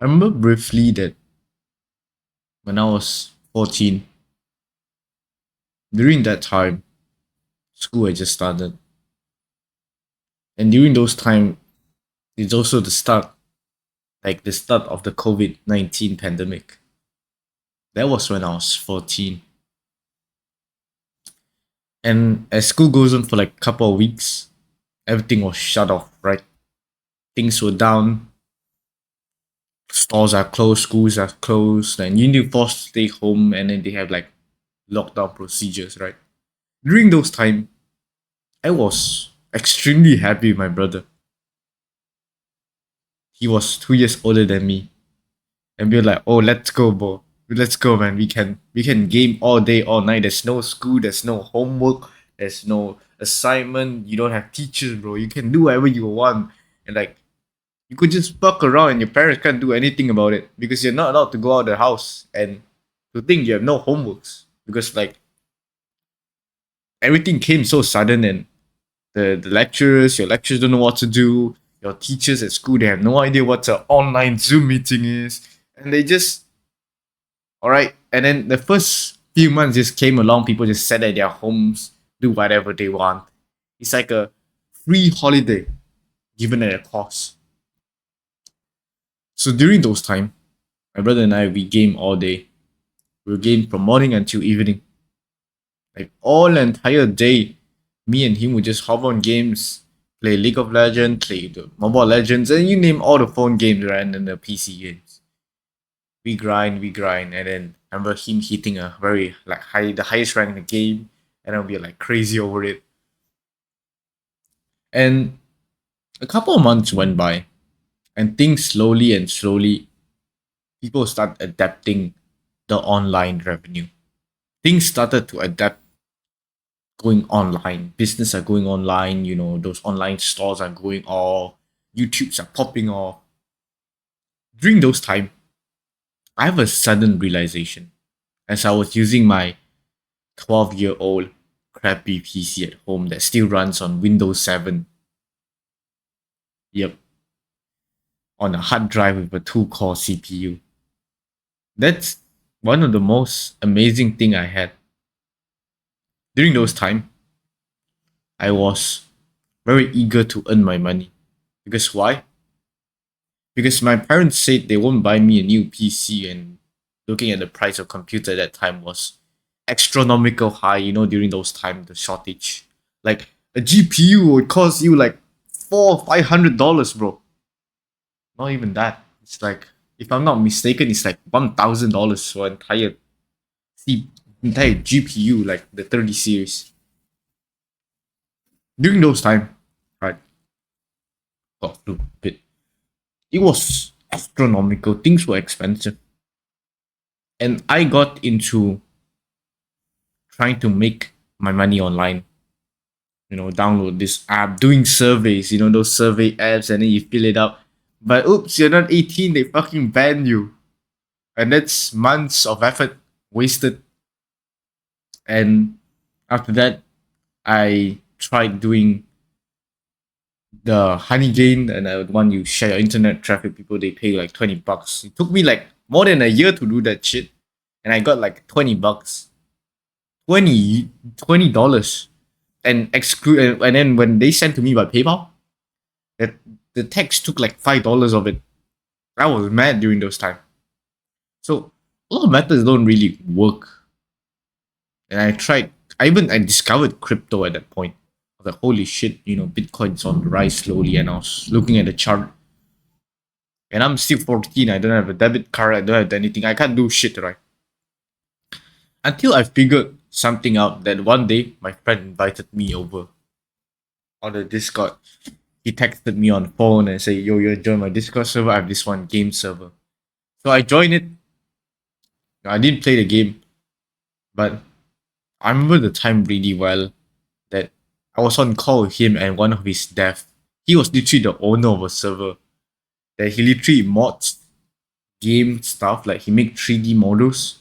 I remember briefly that when I was 14, during that time, school had just started. And during those time, it's also the start of the COVID-19 pandemic. That was when I was 14. And as school goes on for like a couple of weeks, everything was shut off, right? Things were down, stores are closed, schools are closed, and you need to force to stay home, and then they have like lockdown procedures, right? During those time, I was extremely happy with my brother. He was 2 years older than me, and we were like, "Oh, let's go, bro! Let's go, man! We can game all day, all night. There's no school, there's no homework, there's no assignment. You don't have teachers, bro. You can do whatever you want, and like you could just fuck around, and your parents can't do anything about it because you're not allowed to go out of the house. And to think you have no homeworks because like everything came so sudden, and your lecturers don't know what to do. Your teachers at school, they have no idea what an online Zoom meeting is. And they just, all right. And then the first few months just came along, people just sat at their homes, do whatever they want. It's like a free holiday given at a cost. So during those time, my brother and I, we game all day. We game from morning until evening. Like all the entire day, me and him would just hop on games, play League of Legends, play the Mobile Legends, and you name all the phone games, right? And then the PC games. We grind, and then I remember him hitting a very like the highest rank in the game, and I'll be like crazy over it. And a couple of months went by, and things slowly, people start adapting the online revenue. Things started to adapt going online. Business are going online, those online stores are going off, YouTubes are popping off. During those time, I have a sudden realization as I was using my 12-year-old crappy PC at home that still runs on Windows 7. Yep, on a hard drive with a 2-core CPU. That's one of the most amazing thing I had. During those time, I was very eager to earn my money. Because why? Because my parents said they won't buy me a new PC, and looking at the price of computer at that time was astronomical high, during those time, the shortage. Like a GPU would cost you like $400-500, bro. Not even that. It's like, if I'm not mistaken, it's like $1,000 for C entire GPU, like the 30 series. During those time, right? Oh, a bit. It was astronomical. Things were expensive. And I got into trying to make my money online. Download this app, doing surveys, those survey apps, and then you fill it up. But oops, you're not 18, they fucking ban you. And that's months of effort wasted. And after that, I tried doing the honey gain, and I would want you share your internet traffic. People, they pay like $20. It took me like more than a year to do that shit. And I got like $20. 20 $20, and exclude, and then when they sent to me by PayPal, that the tax took like $5 of it. I was mad during those time. So a lot of methods don't really work. And I discovered crypto at that point. I was like, holy shit, Bitcoin's on the rise slowly, and I was looking at the chart. And I'm still 14, I don't have a debit card, I don't have anything, I can't do shit, right? Until I figured something out that one day my friend invited me over on the Discord. He texted me on the phone and said, "Yo, you join my Discord server. I have this one game server." So I joined it. I didn't play the game, but I remember the time really well that I was on call with him and one of his devs. He was literally the owner of a server. That he literally mods game stuff, like he make 3D models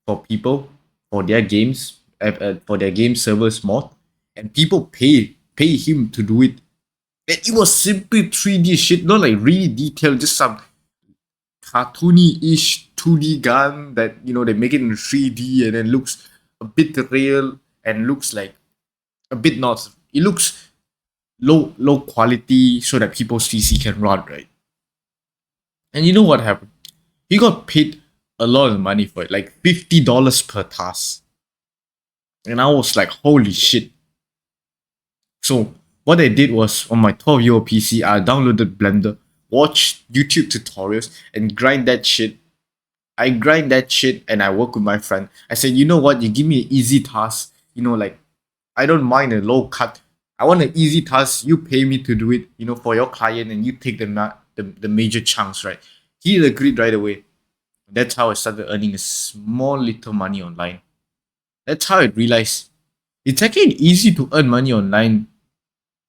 for people for their games, for their game servers mod, and people pay him to do it. And it was simply 3D shit, not like really detailed, just some cartoony-ish 2D gun that they make it in 3D and then looks a bit real and looks like a bit not. It looks low quality so that people's PC can run, right? And you know what happened? He got paid a lot of money for it, like $50 per task. And I was like, holy shit. So what I did was on my 12-year-old PC, I downloaded Blender, watched YouTube tutorials, and grind that shit. I grind that shit and I work with my friend. I said, you know what? You give me an easy task. Like I don't mind a low cut. I want an easy task. You pay me to do it, for your client, and you take the major chunks, right? He agreed right away. That's how I started earning a small little money online. That's how I realized it's actually easy to earn money online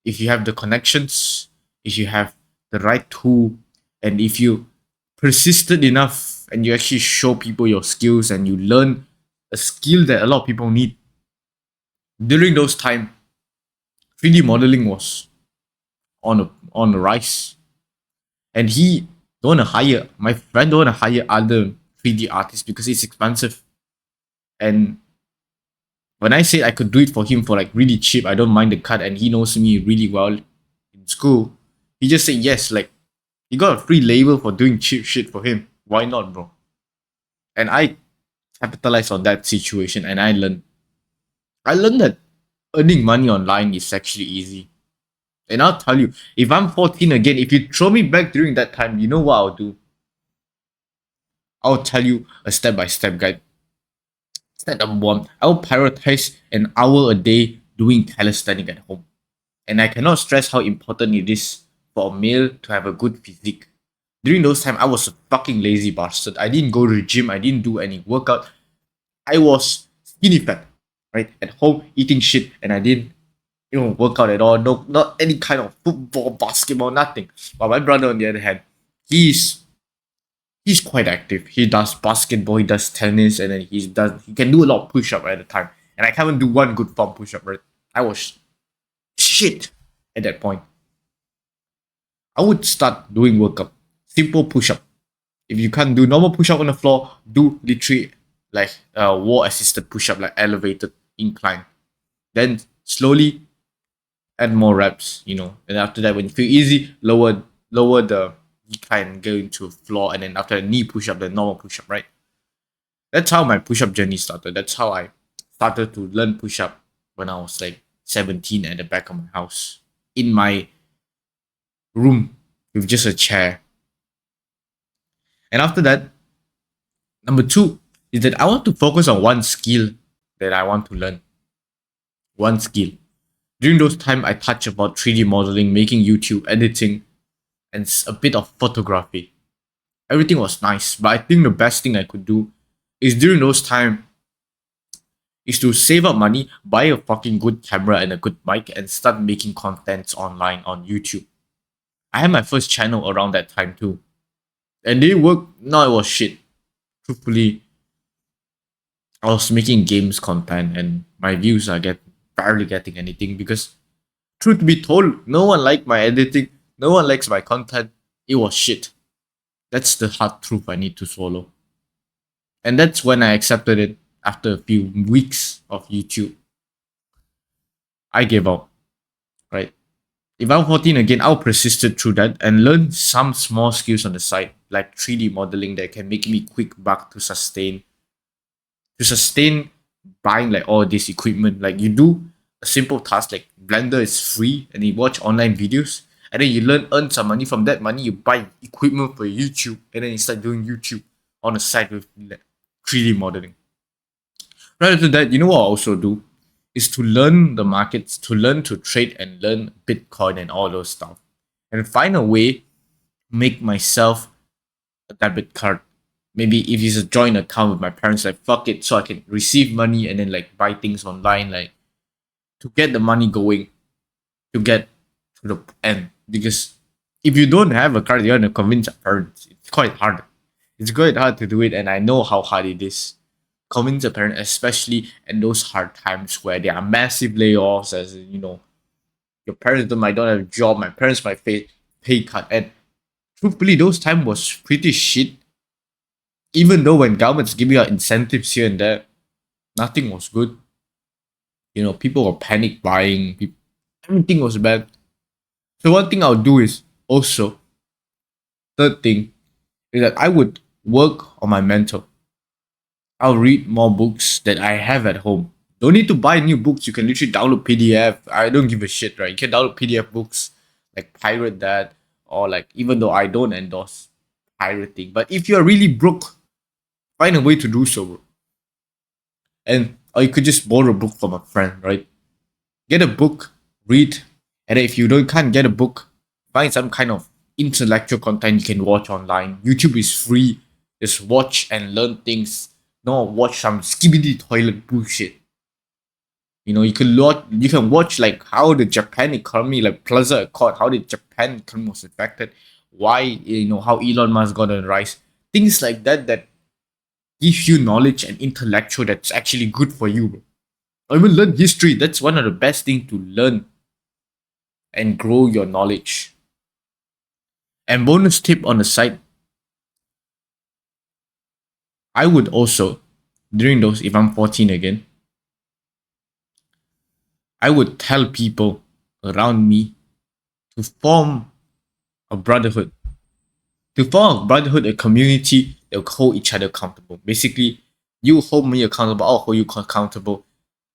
if you have the connections, if you have the right tool, and if you persisted enough and you actually show people your skills and you learn a skill that a lot of people need. During those time, 3D modeling was on the rise. And my friend don't want to hire other 3D artists because it's expensive. And when I said I could do it for him for like really cheap, I don't mind the cut, and he knows me really well in school, he just said yes. Like, he got a free label for doing cheap shit for him. Why not, bro? And I capitalized on that situation, and I learned that earning money online is actually easy. And I'll tell you, if I'm 14 again, if you throw me back during that time, you know what I'll do? I'll tell you a step-by-step guide. Step number one, I'll prioritize an hour a day doing calisthenics at home. And I cannot stress how important it is for a male to have a good physique. During those times, I was a fucking lazy bastard. I didn't go to the gym. I didn't do any workout. I was skinny fat, right? At home, eating shit, and I didn't, work out at all. No, not any kind of football, basketball, nothing. But my brother, on the other hand, he's quite active. He does basketball, he does tennis, and then he can do a lot of push-up at the time. And I can't even do one good form push-up, right? I was shit at that point. I would start doing workup. Simple push-up. If you can't do normal push-up on the floor, do literally like wall-assisted push-up, like elevated incline. Then slowly add more reps, And after that, when you feel easy, lower the decline, go into floor, and then after a knee push-up, the normal push-up, right? That's how my push-up journey started. That's how I started to learn push-up when I was like 17 at the back of my house in my room with just a chair. And after that, number two is that I want to focus on one skill that I want to learn. One skill. During those time, I touched about 3D modeling, making YouTube, editing, and a bit of photography. Everything was nice, but I think the best thing I could do is during those time is to save up money, buy a fucking good camera and a good mic, and start making contents online on YouTube. I had my first channel around that time too. And they worked. No, it was shit. Truthfully, I was making games content and my views are barely getting anything because, truth be told, no one liked my editing, no one likes my content. It was shit. That's the hard truth I need to swallow. And that's when I accepted it after a few weeks of YouTube. I gave up, right? If I'm 14 again, I'll persisted through that and learn some small skills on the side, like 3D modeling that can make me quick buck to sustain buying like all this equipment. Like you do a simple task like Blender is free and you watch online videos and then you earn some money. From that money, you buy equipment for YouTube and then you start doing YouTube on the side with 3D modeling. Right after that, you know what I also do? Is to learn the markets, to learn to trade and learn Bitcoin and all those stuff. And find a way to make myself a debit card. Maybe if it's a joint account with my parents, like fuck it, so I can receive money and then like buy things online, like to get the money going, to get to the end. Because if you don't have a card, you're gonna convince your parents. It's quite hard. It's quite hard to do it, and I know how hard it is. Convince a parent, especially in those hard times where there are massive layoffs, as your parents might not have a job, my parents might face pay cut, and truthfully, those time was pretty shit Even though when governments give you incentives here and there, nothing was good. People were panic buying. Everything was bad. So one thing I'll do is also, third thing, is that I would work on my mental. I'll read more books that I have at home. Don't need to buy new books. You can literally download PDF. I don't give a shit, right? You can download PDF books, like pirate that, or like, even though I don't endorse pirating, but if you're really broke, find a way to do so, bro. And or you could just borrow a book from a friend, right? Get a book, read, and if you don't can't get a book, find some kind of intellectual content you can watch online. YouTube is free. Just watch and learn things. No, watch some skibidi toilet bullshit. You can watch like how the Japan economy, like Plaza Accord, how the Japan economy was affected, why how Elon Musk got on rise, things like that gives you knowledge and intellectual that's actually good for you, bro. Or even learn history. That's one of the best things to learn and grow your knowledge. And bonus tip on the side, I would also, during those, if I'm 14 again, I would tell people around me to form a brotherhood. To form a brotherhood, a community that will hold each other accountable. Basically, you hold me accountable, I'll hold you accountable.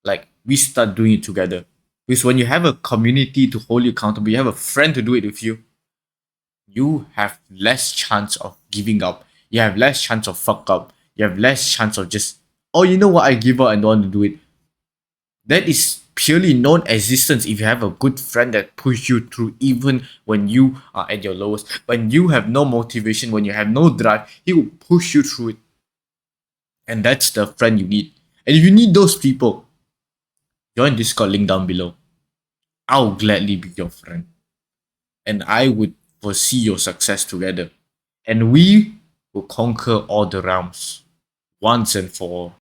Like, we start doing it together. Because when you have a community to hold you accountable, you have a friend to do it with you, you have less chance of giving up. You have less chance of fuck up. You have less chance of just, oh, you know what, I give up and don't want to do it. That is purely non-existence if you have a good friend that push you through even when you are at your lowest. When you have no motivation, when you have no drive, he will push you through it. And that's the friend you need. And if you need those people, join Discord link down below. I'll gladly be your friend. And I would foresee your success together. And we will conquer all the realms once and for all.